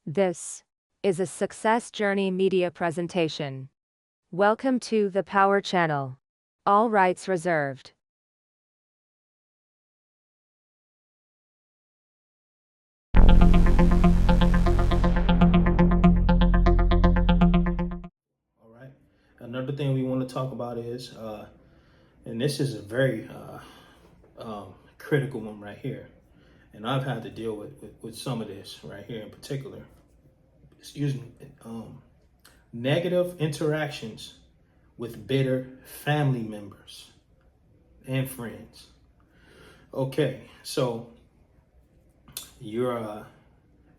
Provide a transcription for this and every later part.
This is a Success Journey media presentation. Welcome to the Power Channel. All rights reserved. All right. Another thing we want to talk about is, and this is a very critical one right here, and I've had to deal with some of this right here in particular. Excuse me. Negative interactions with bitter family members and friends. Okay, so you're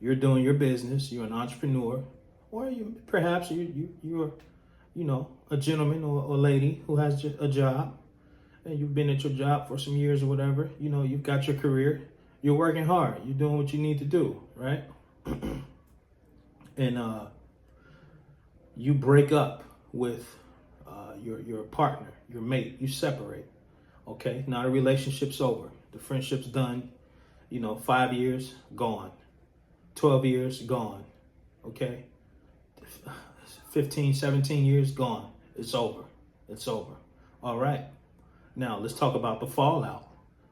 doing your business. You're an entrepreneur, or you're a gentleman or a lady who has a job, and you've been at your job for some years or whatever. You've got your career. You're working hard. You're doing what you need to do, right? And you break up with your partner, your mate. You separate. Okay, now the relationship's over. The friendship's done. 5 years gone, 12 years gone. Okay, 15, 17 years gone. It's over. It's over. All right. Now let's talk about the fallout.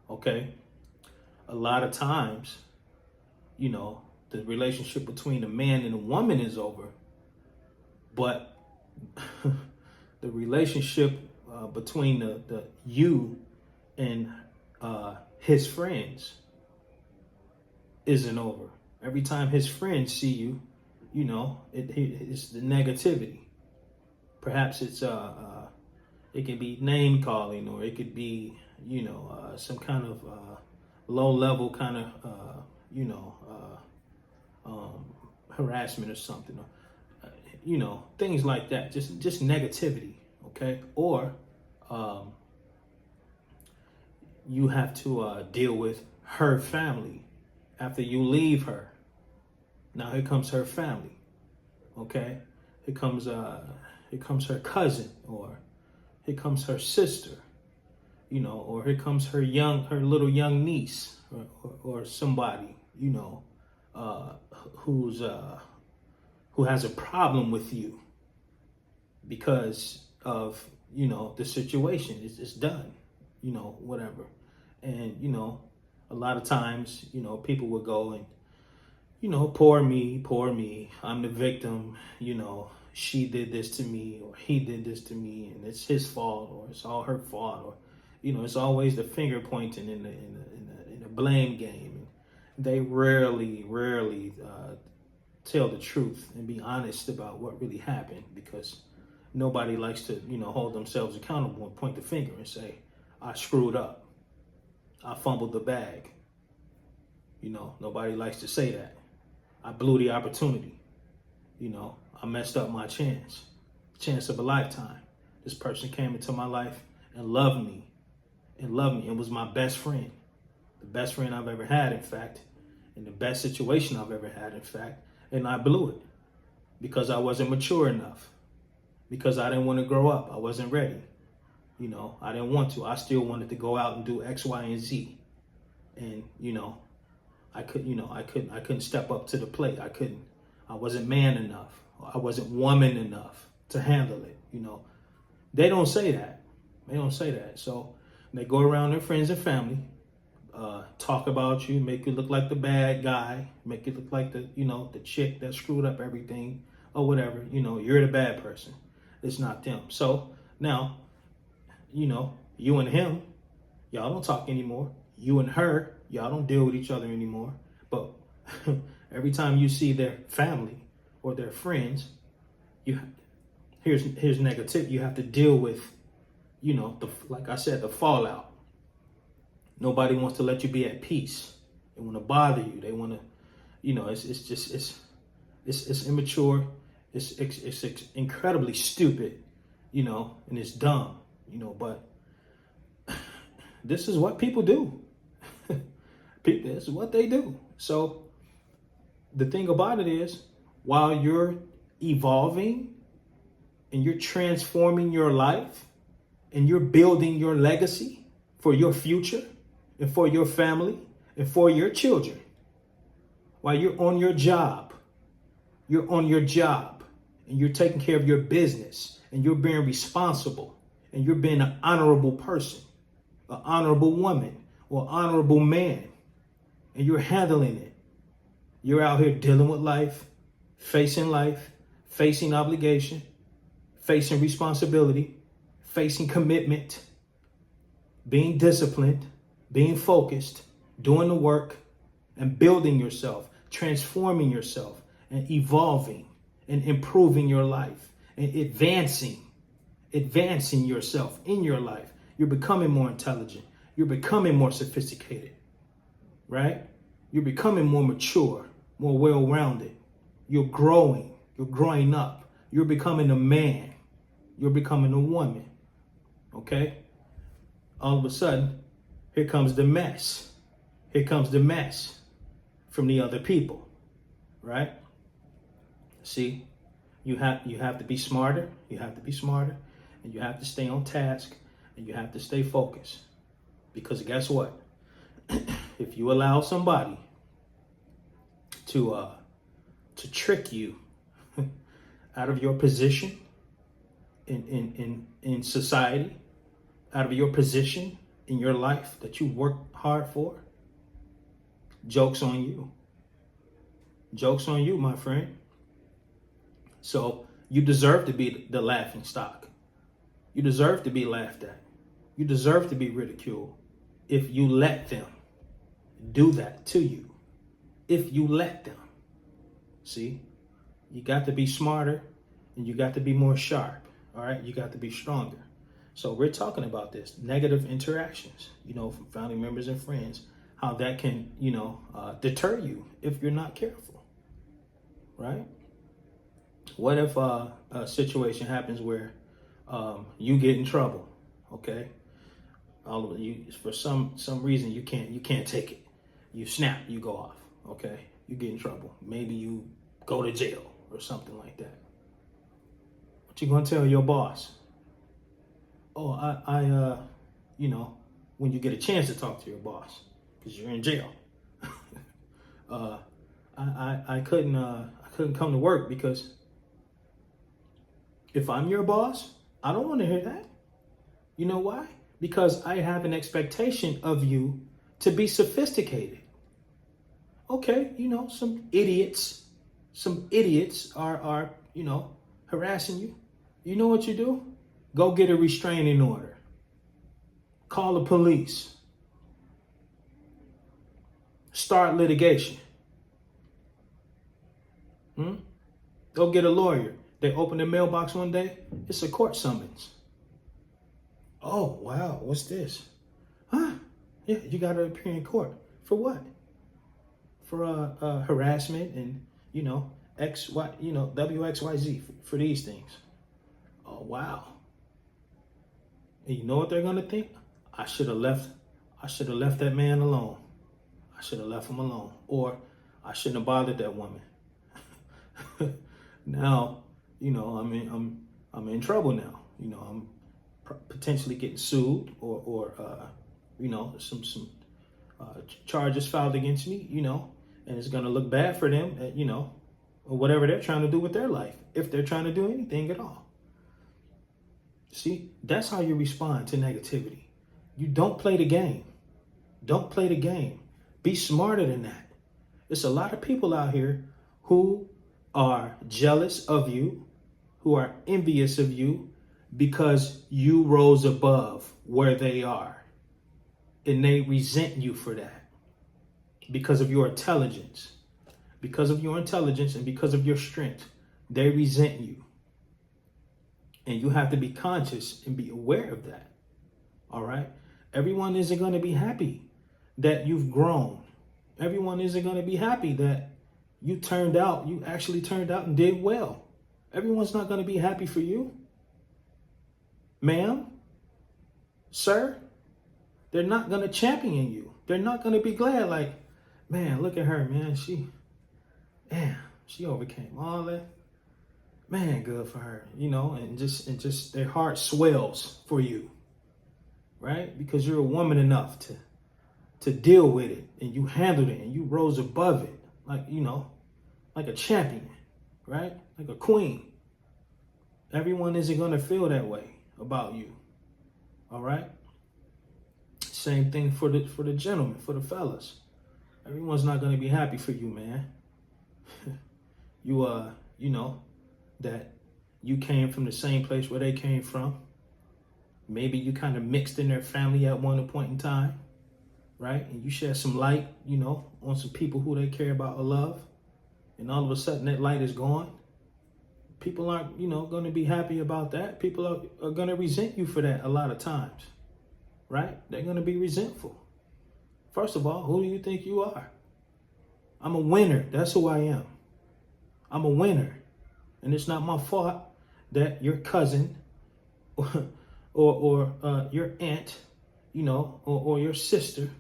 Okay, a lot of times, the relationship between a man and a woman is over, but the relationship between the you and his friends isn't over. Every time his friends see you, it's the negativity. Perhaps it could be name calling, or it could be some kind of low level kind of harassment or something, things like that. Just negativity, okay? Or you have to deal with her family after you leave her. Now here comes her family, okay? Here comes her cousin, or here comes her sister, or here comes her little young niece, or somebody, who has a problem with you because of the situation. It's done, whatever. And a lot of times people will go and poor me, I'm the victim, she did this to me, or he did this to me, and it's his fault, or it's all her fault, or it's always the finger pointing in the blame game. And they rarely tell the truth and be honest about what really happened, because nobody likes to hold themselves accountable and point the finger and say, I screwed up, I fumbled the bag. Nobody likes to say that. I blew the opportunity. I messed up my chance of a lifetime. This person came into my life and loved me and was my best friend. The best friend I've ever had, in fact, in the best situation I've ever had, in fact, and I blew it because I wasn't mature enough, because I didn't want to grow up. I wasn't ready. I didn't want to. I still wanted to go out and do X, Y, and Z. And, I couldn't step up to the plate. I wasn't man enough. I wasn't woman enough to handle it. They don't say that. So they go around their friends and family, talk about you, make you look like the bad guy, make you look like the chick that screwed up everything, or whatever. You're the bad person. It's not them. So now, you and him, y'all don't talk anymore. You and her, y'all don't deal with each other anymore. But every time you see their family or their friends, here's negativity. You have to deal with, like I said, the fallout. Nobody wants to let you be at peace. They want to bother you. They want to, it's immature. It's incredibly stupid, and it's dumb, but this is what people do. This is what they do. So the thing about it is, while you're evolving and you're transforming your life and you're building your legacy for your future and for your family and for your children, while you're on your job, you're on your job and you're taking care of your business and you're being responsible and you're being an honorable person, an honorable woman or honorable man, and you're handling it. You're out here dealing with life, facing obligation, facing responsibility, facing commitment, being disciplined, being focused, doing the work, and building yourself, transforming yourself, and evolving and improving your life and advancing yourself in your life. You're becoming more intelligent. You're becoming more sophisticated, right? You're becoming more mature, more well-rounded. You're growing. You're growing up. You're becoming a man. You're becoming a woman, okay? All of a sudden, here comes the mess. Here comes the mess from the other people, right? See, you have to be smarter. You have to be smarter, and you have to stay on task, and you have to stay focused. Because guess what? If you allow somebody to trick you out of your position in society, out of your position in your life that you work hard for, joke's on you. Joke's on you, my friend. So you deserve to be the laughing stock. You deserve to be laughed at. You deserve to be ridiculed if you let them do that to you. If you let them. See, you got to be smarter and you got to be more sharp. All right, you got to be stronger. So we're talking about this negative interactions, from family members and friends, how that can, deter you if you're not careful, right? What if a situation happens where you get in trouble, okay? All of you, for some reason, you can't take it. You snap, you go off, okay? You get in trouble. Maybe you go to jail or something like that. What you gonna tell your boss? Oh, I when you get a chance to talk to your boss, because you're in jail. I couldn't come to work because if I'm your boss, I don't want to hear that. You know why? Because I have an expectation of you to be sophisticated. Okay, some idiots are harassing you. You know what you do? Go get a restraining order. Call the police. Start litigation. Go get a lawyer. They open their mailbox one day, it's a court summons. Oh, wow, what's this? Huh? Yeah, you got to appear in court. For what? For harassment and, WXYZ, for these things. Oh, wow. And you know what they're going to think? I should have left that man alone. I should have left him alone. Or I shouldn't have bothered that woman. Now, I'm in trouble now. I'm potentially getting sued or some charges filed against me, and it's going to look bad for them, or whatever they're trying to do with their life, if they're trying to do anything at all. See, that's how you respond to negativity. You don't play the game. Don't play the game. Be smarter than that. There's a lot of people out here who are jealous of you, who are envious of you because you rose above where they are. And they resent you for that because of your intelligence. Because of your intelligence and because of your strength, they resent you. And you have to be conscious and be aware of that. All right? Everyone isn't going to be happy that you've grown. Everyone isn't going to be happy that you actually turned out and did well. Everyone's not going to be happy for you. Ma'am, sir, they're not going to champion you. They're not going to be glad like, man, look at her, man. She overcame all that. Man, good for her, and just their heart swells for you, right? Because you're a woman enough to deal with it, and you handled it, and you rose above it, like a champion, right? Like a queen. Everyone isn't going to feel that way about you. All right? Same thing for the gentlemen, for the fellas. Everyone's not going to be happy for you, man. You know that you came from the same place where they came from. Maybe you kind of mixed in their family at one point in time, right? And you shed some light, on some people who they care about or love. And all of a sudden that light is gone. People aren't, going to be happy about that. People are going to resent you for that a lot of times, right? They're going to be resentful. First of all, who do you think you are? I'm a winner. That's who I am. I'm a winner. And it's not my fault that your cousin or your aunt, or your sister,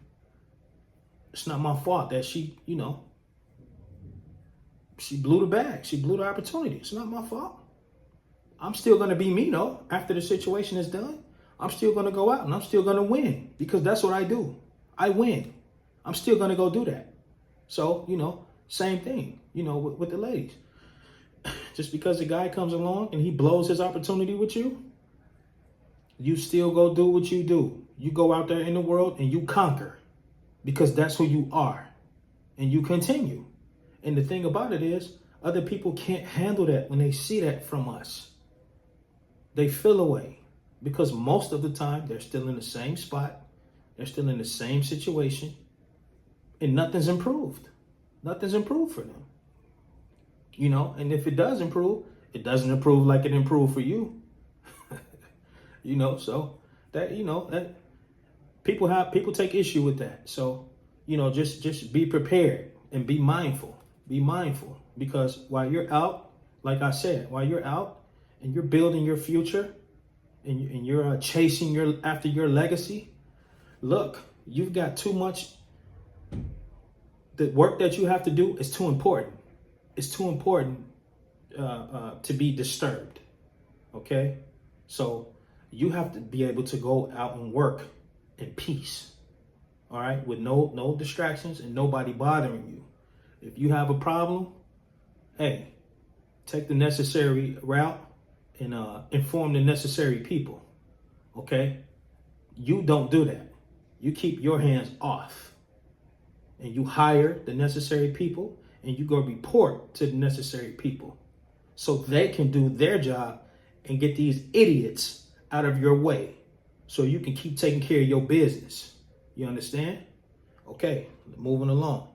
it's not my fault that she blew the bag. She blew the opportunity. It's not my fault. I'm still going to be me, though. After the situation is done, I'm still going to go out and I'm still going to win because that's what I do. I win. I'm still going to go do that. So, same thing, with the ladies. Just because a guy comes along and he blows his opportunity with you, you still go do what you do. You go out there in the world and you conquer because that's who you are. And you continue. And the thing about it is, other people can't handle that when they see that from us. They feel away because most of the time they're still in the same spot. They're still in the same situation and nothing's improved. Nothing's improved for them. And if it does improve, it doesn't improve like it improved for you. So that, that people take issue with that. So, just be prepared and be mindful. Be mindful because while you're out, like I said, while you're out and you're building your future and you're chasing after your legacy, look, you've got too much. The work that you have to do is too important. It's too important to be disturbed. Okay, so you have to be able to go out and work in peace. All right, with no distractions and nobody bothering you. If you have a problem, hey, take the necessary route and inform the necessary people. Okay, you don't do that. You keep your hands off, and you hire the necessary people, and you go report to the necessary people, so they can do their job and get these idiots out of your way, so you can keep taking care of your business. You understand? Okay, moving along.